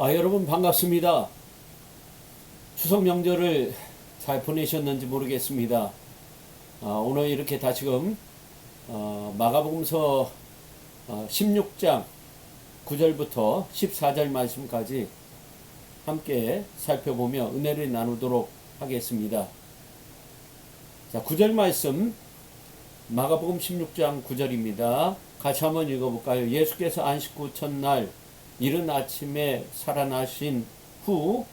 여러분 반갑습니다. 추석 명절을 잘 보내셨는지 모르겠습니다. 오늘 이렇게 다시금 마가복음서 16장 9절부터 14절 말씀까지 함께 살펴보며 은혜를 나누도록 하겠습니다. 자, 9절 말씀 마가복음 16장 9절입니다. 같이 한번 읽어볼까요? 예수께서 안식 후 첫날 이른 아침에 살아나신 후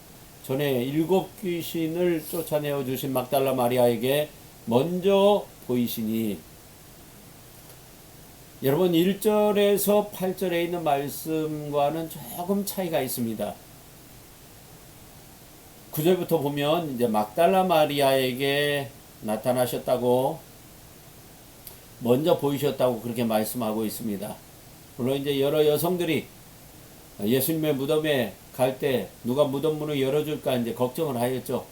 전에 7 귀신을 쫓아내어 주신 막달라 마리아에게 먼저 보이시니, 여러분 1절에서 8절에 있는 말씀과는 조금 차이가 있습니다. 9절부터 보면 이제 막달라 마리아에게 나타나셨다고, 먼저 보이셨다고 그렇게 말씀하고 있습니다. 물론 이제 여러 여성들이 예수님의 무덤에 갈 때 누가 무덤 문을 열어줄까 이제 걱정을 하였죠.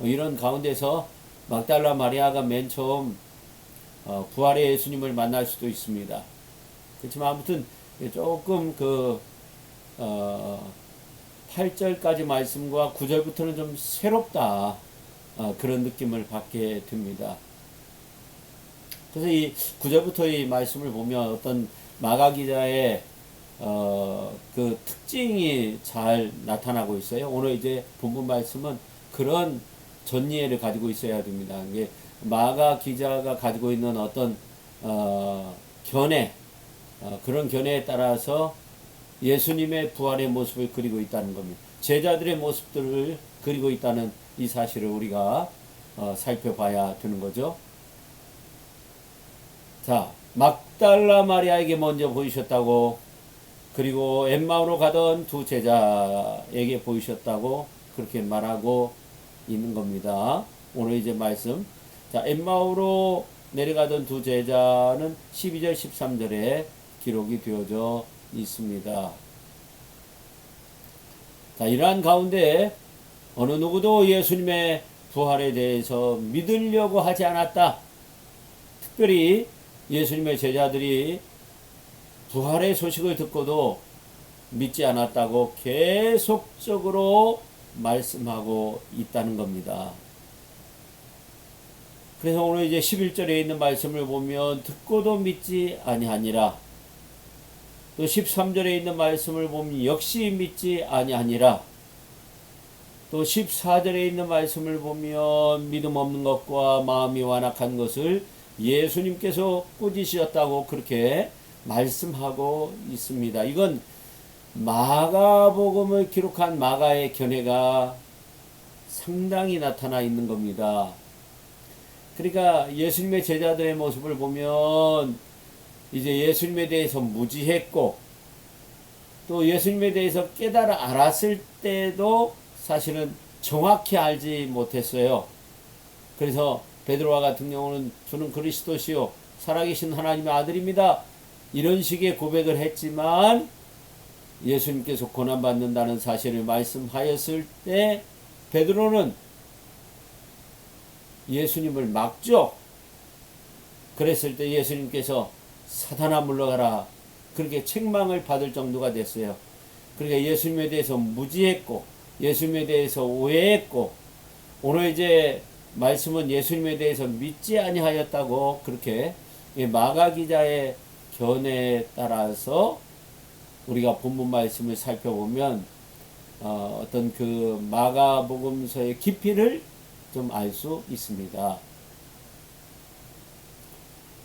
이런 가운데서 막달라 마리아가 맨 처음 부활의 예수님을 만날 수도 있습니다. 그렇지만 아무튼 조금 8절까지 말씀과 9절부터는 좀 새롭다, 그런 느낌을 받게 됩니다. 그래서 이 9절부터 이 말씀을 보면 어떤 마가 기자의 그 특징이 잘 나타나고 있어요. 오늘 이제 본문 말씀은 그런 전이해를 가지고 있어야 됩니다. 이게 마가 기자가 가지고 있는 어떤 견해, 그런 견해에 따라서 예수님의 부활의 모습을 그리고 있다는 겁니다. 제자들의 모습들을 그리고 있다는 이 사실을 우리가 살펴봐야 되는 거죠. 자, 막달라 마리아에게 먼저 보이셨다고, 그리고 엠마오로 가던 두 제자에게 보이셨다고 그렇게 말하고 있는 겁니다. 오늘 이제 말씀. 자, 엠마오로 내려가던 두 제자는 12절 13절에 기록이 되어져 있습니다. 자, 이러한 가운데 어느 누구도 예수님의 부활에 대해서 믿으려고 하지 않았다. 특별히 예수님의 제자들이 부활의 소식을 듣고도 믿지 않았다고 계속적으로 말씀하고 있다는 겁니다. 그래서 오늘 이제 11절에 있는 말씀을 보면 듣고도 믿지 아니하니라, 또 13절에 있는 말씀을 보면 역시 믿지 아니하니라, 또 14절에 있는 말씀을 보면 믿음 없는 것과 마음이 완악한 것을 예수님께서 꾸짖으셨다고 그렇게 말씀하고 있습니다. 이건 마가복음을 기록한 마가의 견해가 상당히 나타나 있는 겁니다. 그러니까 예수님의 제자들의 모습을 보면 이제 예수님에 대해서 무지했고, 또 예수님에 대해서 깨달아 알았을 때도 사실은 정확히 알지 못했어요. 그래서 베드로와 같은 경우는 주는 그리스도시요 살아계신 하나님의 아들입니다, 이런 식의 고백을 했지만 예수님께서 고난받는다는 사실을 말씀하였을 때 베드로는 예수님을 막죠. 그랬을 때 예수님께서 사탄아 물러가라, 그렇게 책망을 받을 정도가 됐어요. 그러니까 예수님에 대해서 무지했고, 예수님에 대해서 오해했고, 오늘 이제 말씀은 예수님에 대해서 믿지 아니하였다고 그렇게 마가 기자의 견해에 따라서 우리가 본문 말씀을 살펴보면 어떤 그 마가복음서의 깊이를 좀 알 수 있습니다.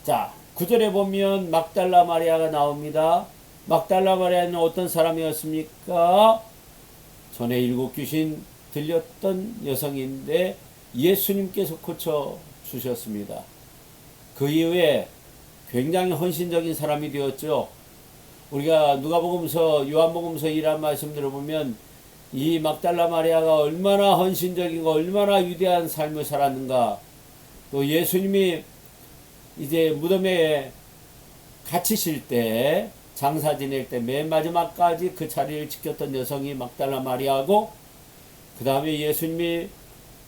자, 9절에 보면 막달라 마리아가 나옵니다. 막달라 마리아는 어떤 사람이었습니까? 전에 7 귀신 들렸던 여성인데 예수님께서 고쳐 주셨습니다. 그 이후에 굉장히 헌신적인 사람이 되었죠. 우리가 누가복음서, 요한복음서 이란 말씀 들어보면 이 막달라 마리아가 얼마나 헌신적이고 얼마나 위대한 삶을 살았는가, 또 예수님이 이제 무덤에 갇히실 때, 장사 지낼 때 맨 마지막까지 그 자리를 지켰던 여성이 막달라 마리아고, 그 다음에 예수님이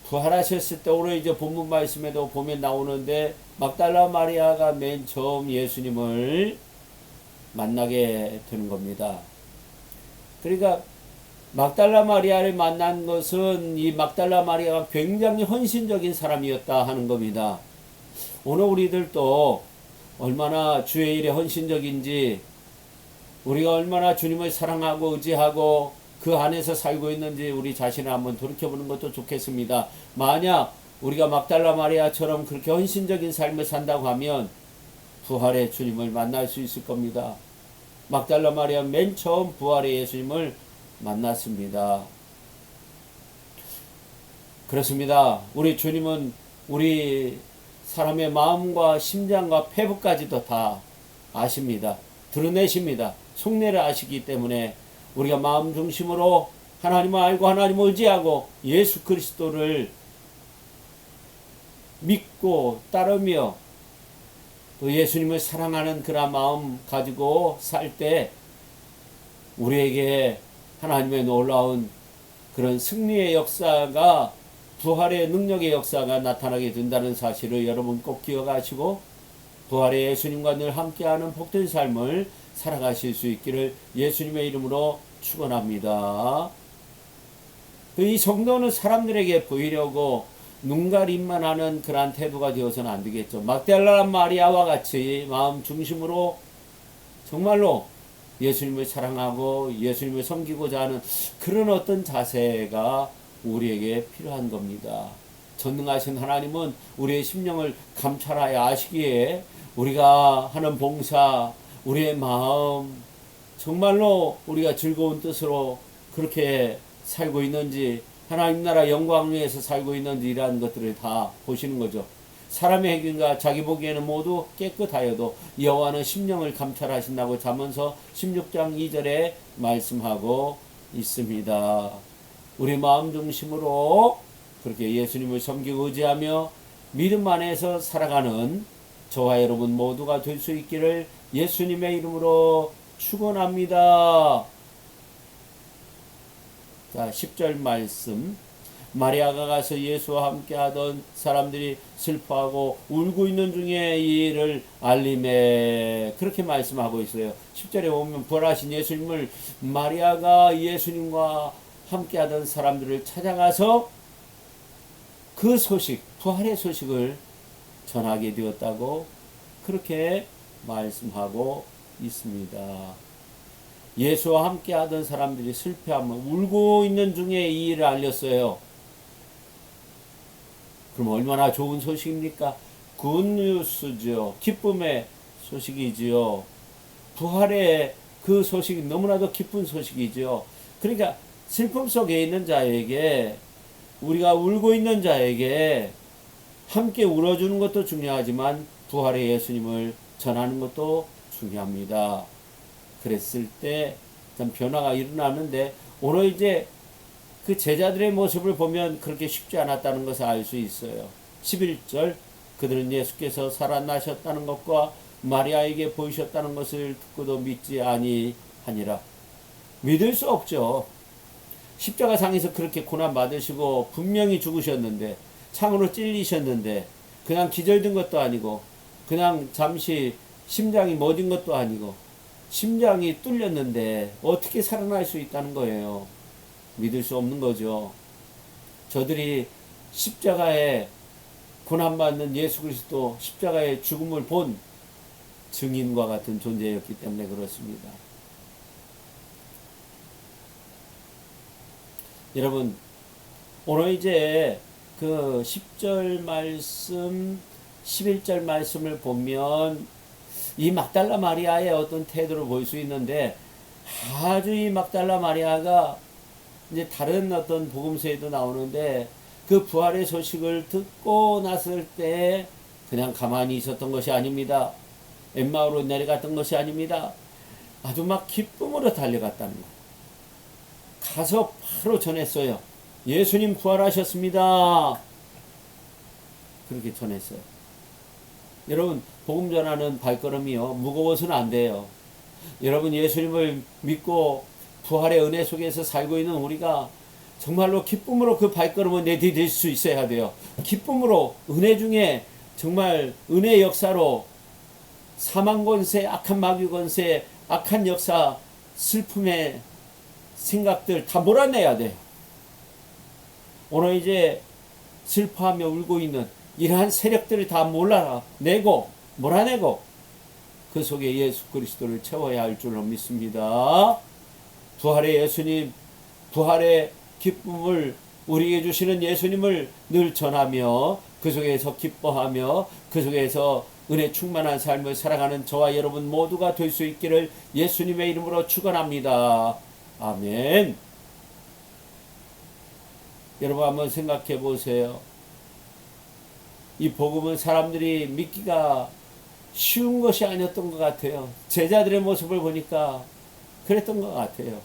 부활하셨을 때 오늘 이제 본문 말씀에도 보면 나오는데 막달라 마리아가 맨 처음 예수님을 만나게 되는 겁니다. 그러니까 막달라 마리아를 만난 것은 이 막달라 마리아가 굉장히 헌신적인 사람이었다 하는 겁니다. 오늘 우리들도 얼마나 주의 일에 헌신적인지, 우리가 얼마나 주님을 사랑하고 의지하고 그 안에서 살고 있는지 우리 자신을 한번 돌이켜보는 것도 좋겠습니다. 만약 우리가 막달라 마리아처럼 그렇게 헌신적인 삶을 산다고 하면 부활의 주님을 만날 수 있을 겁니다. 막달라 마리아 맨 처음 부활의 예수님을 만났습니다. 그렇습니다. 우리 주님은 우리 사람의 마음과 심장과 폐부까지도 다 아십니다. 드러내십니다. 속내를 아시기 때문에 우리가 마음 중심으로 하나님을 알고 하나님을 의지하고 예수 그리스도를 믿고 따르며 또 예수님을 사랑하는 그런 마음 가지고 살 때 우리에게 하나님의 놀라운 그런 승리의 역사가, 부활의 능력의 역사가 나타나게 된다는 사실을 여러분 꼭 기억하시고 부활의 예수님과 늘 함께하는 복된 삶을 살아가실 수 있기를 예수님의 이름으로 축원합니다. 이 성도는 사람들에게 보이려고 눈가림만 하는 그러한 태도가 되어서는 안 되겠죠. 막달라 마리아와 같이 마음 중심으로 정말로 예수님을 사랑하고 예수님을 섬기고자 하는 그런 어떤 자세가 우리에게 필요한 겁니다. 전능하신 하나님은 우리의 심령을 감찰하여 아시기에 우리가 하는 봉사, 우리의 마음, 정말로 우리가 즐거운 뜻으로 그렇게 살고 있는지, 하나님 나라 영광을 위해서 살고 있는지 이러한 것들을 다 보시는 거죠. 사람의 행위가 자기 보기에는 모두 깨끗하여도 여호와는 심령을 감찰하신다고 잠언서 16장 2절에 말씀하고 있습니다. 우리 마음 중심으로 그렇게 예수님을 섬기고 의지하며 믿음 안에서 살아가는 저와 여러분 모두가 될 수 있기를 예수님의 이름으로 축원합니다. 자, 10절 말씀. 마리아가 가서 예수와 함께 하던 사람들이 슬퍼하고 울고 있는 중에 이 일을 알림해, 그렇게 말씀하고 있어요. 10절에 보면 부활하신 예수님을 마리아가 예수님과 함께 하던 사람들을 찾아가서 그 소식, 부활의 소식을 전하게 되었다고 그렇게 말씀하고 있습니다. 예수와 함께 하던 사람들이 슬퍼하며 울고 있는 중에 이 일을 알렸어요. 그럼 얼마나 좋은 소식입니까? 굿뉴스죠. 기쁨의 소식이지요. 부활의 그 소식이 너무나도 기쁜 소식이지요. 그러니까 슬픔 속에 있는 자에게, 우리가 울고 있는 자에게 함께 울어주는 것도 중요하지만 부활의 예수님을 전하는 것도 중요합니다. 그랬을 때 참 변화가 일어나는데, 오늘 이제 그 제자들의 모습을 보면 그렇게 쉽지 않았다는 것을 알 수 있어요. 11절, 그들은 예수께서 살아나셨다는 것과 마리아에게 보이셨다는 것을 듣고도 믿지 아니하니라. 믿을 수 없죠. 십자가상에서 그렇게 고난 받으시고 분명히 죽으셨는데, 창으로 찔리셨는데, 그냥 기절된 것도 아니고, 그냥 잠시 심장이 멎은 것도 아니고, 심장이 뚫렸는데 어떻게 살아날 수 있다는 거예요. 믿을 수 없는 거죠. 저들이 십자가에 고난받는 예수 그리스도 십자가의 죽음을 본 증인과 같은 존재였기 때문에 그렇습니다. 여러분, 오늘 이제 그 10절 말씀, 11절 말씀을 보면 이 막달라 마리아의 어떤 태도를 볼 수 있는데, 아주 이 막달라 마리아가 이제 다른 어떤 복음서에도 나오는데, 그 부활의 소식을 듣고 났을 때 그냥 가만히 있었던 것이 아닙니다. 엠마오로 내려갔던 것이 아닙니다. 아주 막 기쁨으로 달려갔다는 거예요. 가서 바로 전했어요. 예수님 부활하셨습니다. 그렇게 전했어요. 여러분, 복음 전하는 발걸음이요, 무거워서는 안 돼요. 여러분, 예수님을 믿고 부활의 은혜 속에서 살고 있는 우리가 정말로 기쁨으로 그 발걸음을 내디딜 수 있어야 돼요. 기쁨으로, 은혜 중에 정말 은혜의 역사로 사망 권세, 악한 마귀 권세, 악한 역사, 슬픔의 생각들 다 몰아내야 돼요. 오늘 이제 슬퍼하며 울고 있는 이러한 세력들을 다 몰아내고 그 속에 예수 그리스도를 채워야 할 줄로 믿습니다. 부활의 예수님, 부활의 기쁨을 우리에게 주시는 예수님을 늘 전하며 그 속에서 기뻐하며 그 속에서 은혜 충만한 삶을 살아가는 저와 여러분 모두가 될 수 있기를 예수님의 이름으로 축원합니다. 아멘. 여러분 한번 생각해 보세요. 이 복음은 사람들이 믿기가 쉬운 것이 아니었던 것 같아요. 제자들의 모습을 보니까 그랬던 것 같아요.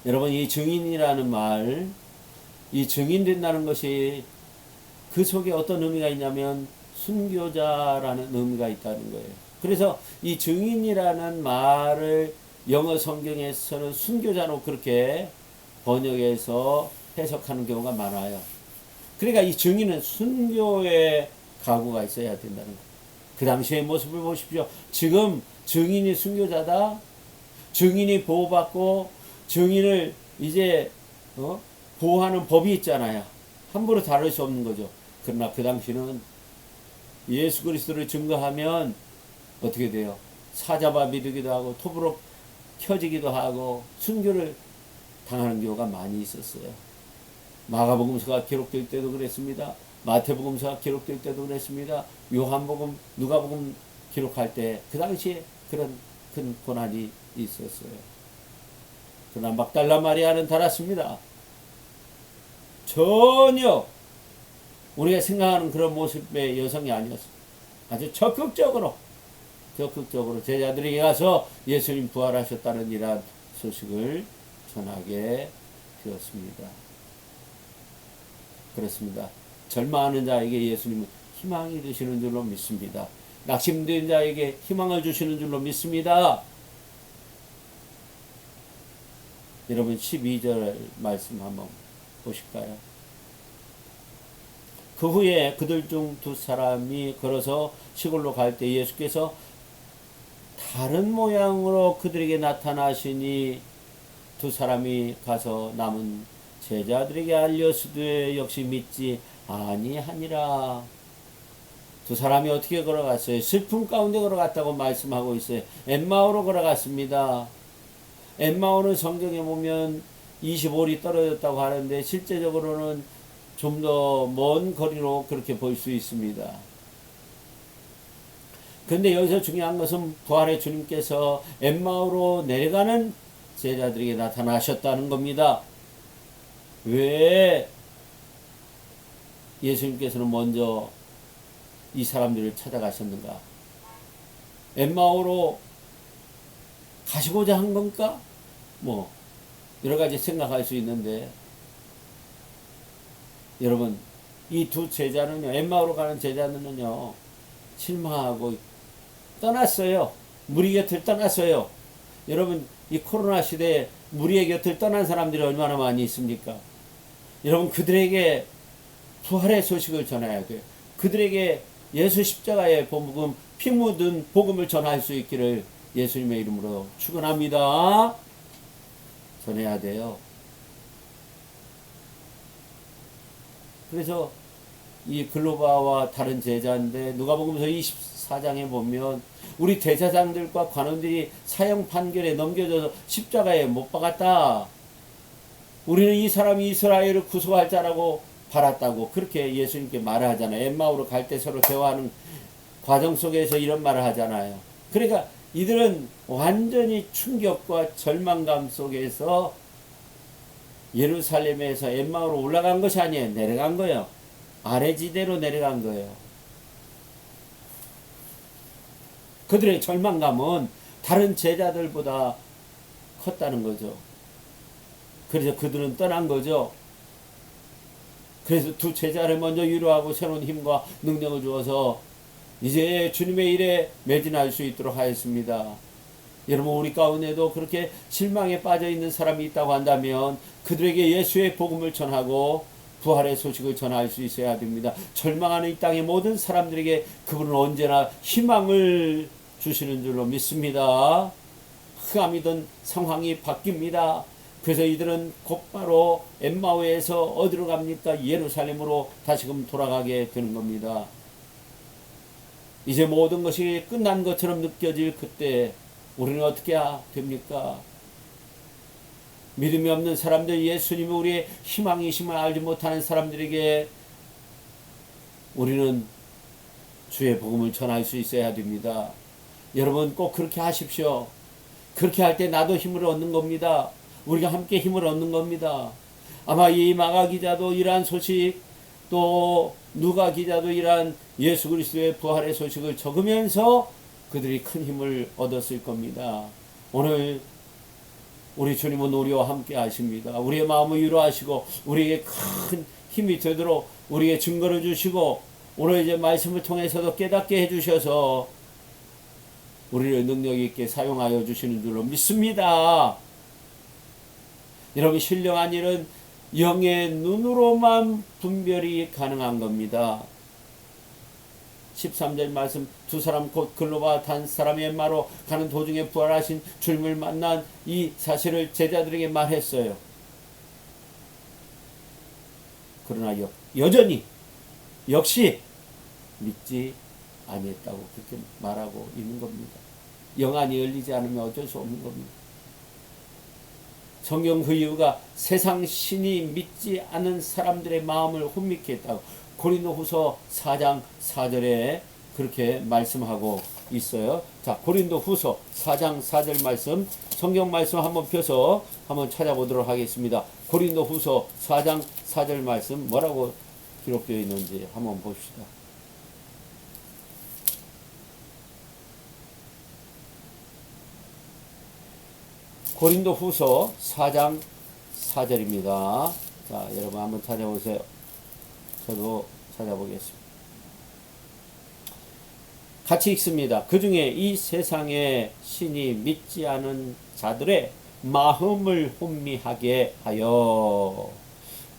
여러분, 이 증인이라는 말, 이 증인된다는 것이 그 속에 어떤 의미가 있냐면 순교자라는 의미가 있다는 거예요. 그래서 이 증인이라는 말을 영어 성경에서는 순교자로 그렇게 번역해서 해석하는 경우가 많아요. 그러니까 이 증인은 순교의 각오가 있어야 된다는 거예요. 그 당시의 모습을 보십시오. 지금 증인이 순교자다. 증인이 보호받고 증인을 이제 보호하는 법이 있잖아요. 함부로 다룰 수 없는 거죠. 그러나 그 당시는 예수 그리스도를 증거하면 어떻게 돼요? 사자바 믿기도 하고 톱으로 켜지기도 하고 순교를 당하는 경우가 많이 있었어요. 마가복음서가 기록될 때도 그랬습니다. 마태복음서가 기록될 때도 그랬습니다. 요한복음, 누가복음 기록할 때 그 당시에 그런 큰 고난이 있었어요. 그러나 막달라 마리아는 달았습니다. 전혀 우리가 생각하는 그런 모습의 여성이 아니었어요. 아주 적극적으로 제자들에게 가서 예수님 부활하셨다는 이러한 소식을 전하게 되었습니다. 그렇습니다. 절망하는 자에게 예수님은 희망이 되시는 줄로 믿습니다. 낙심된 자에게 희망을 주시는 줄로 믿습니다. 여러분 12절 말씀 한번 보실까요? 그 후에 그들 중 두 사람이 걸어서 시골로 갈 때 예수께서 다른 모양으로 그들에게 나타나시니 두 사람이 가서 남은 제자들에게 알렸으되 역시 믿지 아니하니라. 두 사람이 어떻게 걸어갔어요? 슬픔 가운데 걸어갔다고 말씀하고 있어요. 엠마오로 걸어갔습니다. 엠마오는 성경에 보면 25리 떨어졌다고 하는데 실제적으로는 좀 더 먼 거리로 그렇게 볼 수 있습니다. 그런데 여기서 중요한 것은 부활의 주님께서 엠마오로 내려가는 제자들에게 나타나셨다는 겁니다. 왜 예수님께서는 먼저 이 사람들을 찾아가셨는가? 엠마오로 가시고자 한 건가? 뭐 여러 가지 생각할 수 있는데 여러분 이 두 제자는요, 엠마오로 가는 제자는요 실망하고 떠났어요. 무리 곁을 떠났어요. 여러분 이 코로나 시대에 무리의 곁을 떠난 사람들이 얼마나 많이 있습니까? 여러분 그들에게 부활의 소식을 전해야 돼요. 그들에게 예수 십자가의 복음, 피 묻은 복음을 전할 수 있기를 예수님의 이름으로 축원합니다. 전해야 돼요. 그래서 이 글로바와 다른 제자인데 누가복음서 24장에 보면 우리 대제사장들과 관원들이 사형 판결에 넘겨져서 십자가에 못 박았다. 우리는 이 사람이 이스라엘을 구속할 자라고 바랐다고 그렇게 예수님께 말을 하잖아요. 엠마오로 갈 때 서로 대화하는 과정 속에서 이런 말을 하잖아요. 그러니까 이들은 완전히 충격과 절망감 속에서 예루살렘에서 엠마오로 올라간 것이 아니에요. 내려간 거예요. 아래지대로 내려간 거예요. 그들의 절망감은 다른 제자들보다 컸다는 거죠. 그래서 그들은 떠난 거죠. 그래서 두 제자를 먼저 위로하고 새로운 힘과 능력을 주어서 이제 주님의 일에 매진할 수 있도록 하였습니다. 여러분 우리 가운데도 그렇게 실망에 빠져 있는 사람이 있다고 한다면 그들에게 예수의 복음을 전하고 부활의 소식을 전할 수 있어야 됩니다. 절망하는 이 땅의 모든 사람들에게 그분은 언제나 희망을 주시는 줄로 믿습니다. 흑암이던 상황이 바뀝니다. 그래서 이들은 곧바로 엠마오에서 어디로 갑니까? 예루살렘으로 다시금 돌아가게 되는 겁니다. 이제 모든 것이 끝난 것처럼 느껴질 그때 우리는 어떻게 됩니까? 믿음이 없는 사람들, 예수님이 우리의 희망이심을 알지 못하는 사람들에게 우리는 주의 복음을 전할 수 있어야 됩니다. 여러분 꼭 그렇게 하십시오. 그렇게 할 때 나도 힘을 얻는 겁니다. 우리가 함께 힘을 얻는 겁니다. 아마 이 마가 기자도 이러한 소식, 또 누가 기자도 이러한 예수 그리스도의 부활의 소식을 적으면서 그들이 큰 힘을 얻었을 겁니다. 오늘 우리 주님은 우리와 함께 하십니다. 우리의 마음을 위로하시고 우리에게 큰 힘이 되도록 우리에게 증거를 주시고 오늘 이제 말씀을 통해서도 깨닫게 해주셔서 우리를 능력 있게 사용하여 주시는 줄로 믿습니다. 여러분, 신령한 일은 영의 눈으로만 분별이 가능한 겁니다. 13절 말씀, 두 사람 곧 글로바 단 사람의 엠마로 가는 도중에 부활하신 주님을 만난 이 사실을 제자들에게 말했어요. 그러나 여전히 역시 믿지 아니했다고 그렇게 말하고 있는 겁니다. 영안이 열리지 않으면 어쩔 수 없는 겁니다. 성경 그 이유가 세상 신이 믿지 않은 사람들의 마음을 혼미케 했다고 고린도후서 4장 4절에 그렇게 말씀하고 있어요. 자, 고린도후서 4장 4절 말씀, 성경 말씀 한번 펴서 한번 찾아보도록 하겠습니다. 고린도후서 4장 4절 말씀 뭐라고 기록되어 있는지 한번 봅시다. 고린도후서 4장 4절입니다. 자, 여러분 한번 찾아보세요. 저도 찾아보겠습니다. 같이 읽습니다. 그 중에 이 세상의 신이 믿지 않은 자들의 마음을 혼미하게 하여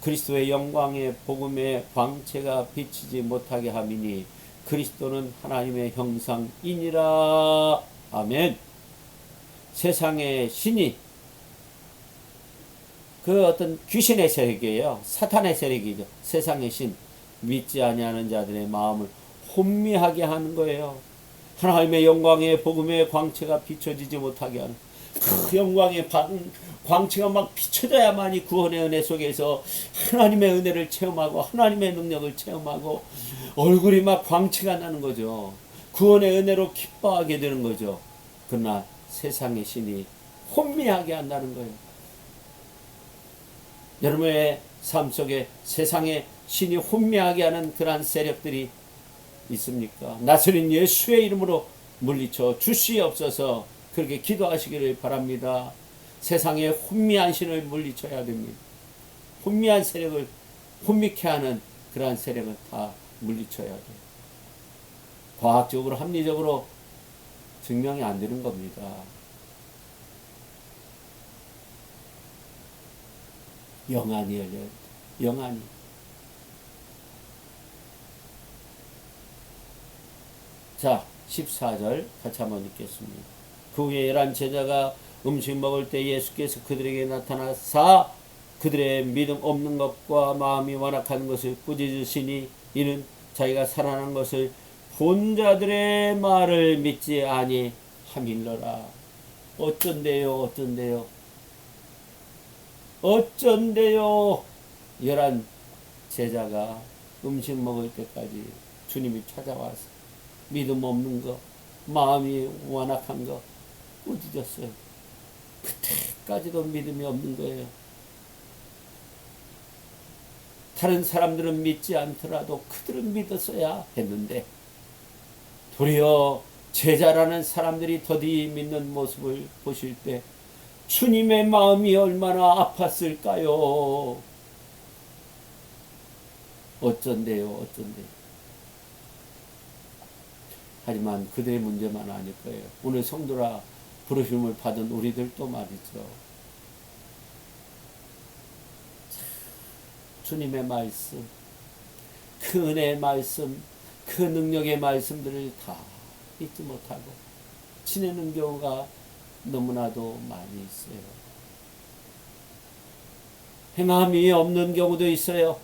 그리스도의 영광의 복음의 광채가 비치지 못하게 함이니 그리스도는 하나님의 형상이니라. 아멘. 세상의 신이 그 어떤 귀신의 세력이에요. 사탄의 세력이죠. 세상의 신, 믿지 아니하는 자들의 마음을 혼미하게 하는 거예요. 하나님의 영광의 복음의 광채가 비춰지지 못하게 하는, 그 영광의 광채가 막 비춰져야만이 구원의 은혜 속에서 하나님의 은혜를 체험하고 하나님의 능력을 체험하고 얼굴이 막 광채가 나는 거죠. 구원의 은혜로 기뻐하게 되는 거죠. 그러나 세상의 신이 혼미하게 한다는 거예요. 여러분의 삶 속에 세상의 신이 혼미하게 하는 그러한 세력들이 있습니까? 나서린 예수의 이름으로 물리쳐 주시옵소서. 그렇게 기도하시기를 바랍니다. 세상의 혼미한 신을 물리쳐야 됩니다. 혼미한 세력을 혼미케 하는 그러한 세력을 다 물리쳐야 돼요. 과학적으로 합리적으로 증명이 안 되는 겁니다. 영안이 열려요. 영안이. 자, 14절 같이 한번 읽겠습니다. 그 후에 11 제자가 음식 먹을 때 예수께서 그들에게 나타나사 그들의 믿음 없는 것과 마음이 완악한 것을 꾸짖으시니 이는 자기가 살아난 것을 본 자들의 말을 믿지 아니함일러라. 어쩐데요, 어쩐데요. 11 제자가 음식 먹을 때까지 주님이 찾아와서 믿음 없는 거, 마음이 완악한 거 꾸짖었어요. 그때까지도 믿음이 없는 거예요. 다른 사람들은 믿지 않더라도 그들은 믿었어야 했는데 도리어 제자라는 사람들이 더디 믿는 모습을 보실 때 주님의 마음이 얼마나 아팠을까요? 어쩐데요. 하지만 그들의 문제만 아닐 거예요. 오늘 성도라 부르심을 받은 우리들도 말이죠. 주님의 말씀, 그 은혜의 말씀, 그 능력의 말씀들을 다 잊지 못하고 지내는 경우가 너무나도 많이 있어요. 행함이 없는 경우도 있어요.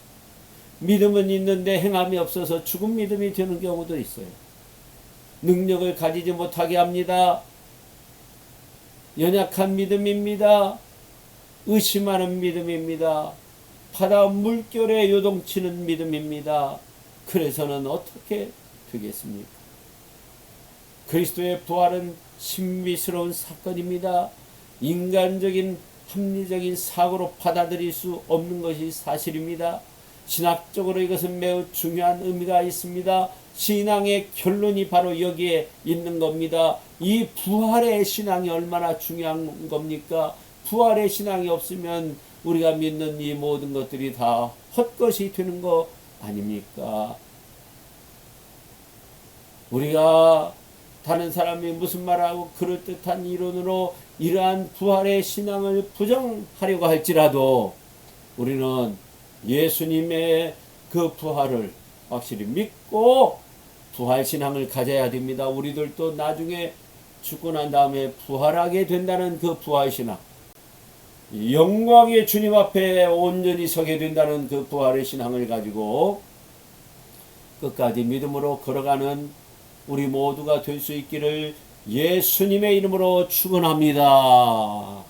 믿음은 있는데 행함이 없어서 죽은 믿음이 되는 경우도 있어요. 능력을 가지지 못하게 합니다. 연약한 믿음입니다. 의심하는 믿음입니다. 바다 물결에 요동치는 믿음입니다. 그래서는 어떻게 되겠습니까? 그리스도의 부활은 신비스러운 사건입니다. 인간적인 합리적인 사고로 받아들일 수 없는 것이 사실입니다. 신학적으로 이것은 매우 중요한 의미가 있습니다. 신앙의 결론이 바로 여기에 있는 겁니다. 이 부활의 신앙이 얼마나 중요한 겁니까? 부활의 신앙이 없으면 우리가 믿는 이 모든 것들이 다 헛것이 되는 거 아닙니까? 우리가 다른 사람이 무슨 말하고 그럴듯한 이론으로 이러한 부활의 신앙을 부정하려고 할지라도 우리는 예수님의 그 부활을 확실히 믿고 부활신앙을 가져야 됩니다. 우리들도 나중에 죽고 난 다음에 부활하게 된다는 그 부활신앙, 영광의 주님 앞에 온전히 서게 된다는 그 부활의 신앙을 가지고 끝까지 믿음으로 걸어가는 우리 모두가 될 수 있기를 예수님의 이름으로 축원합니다.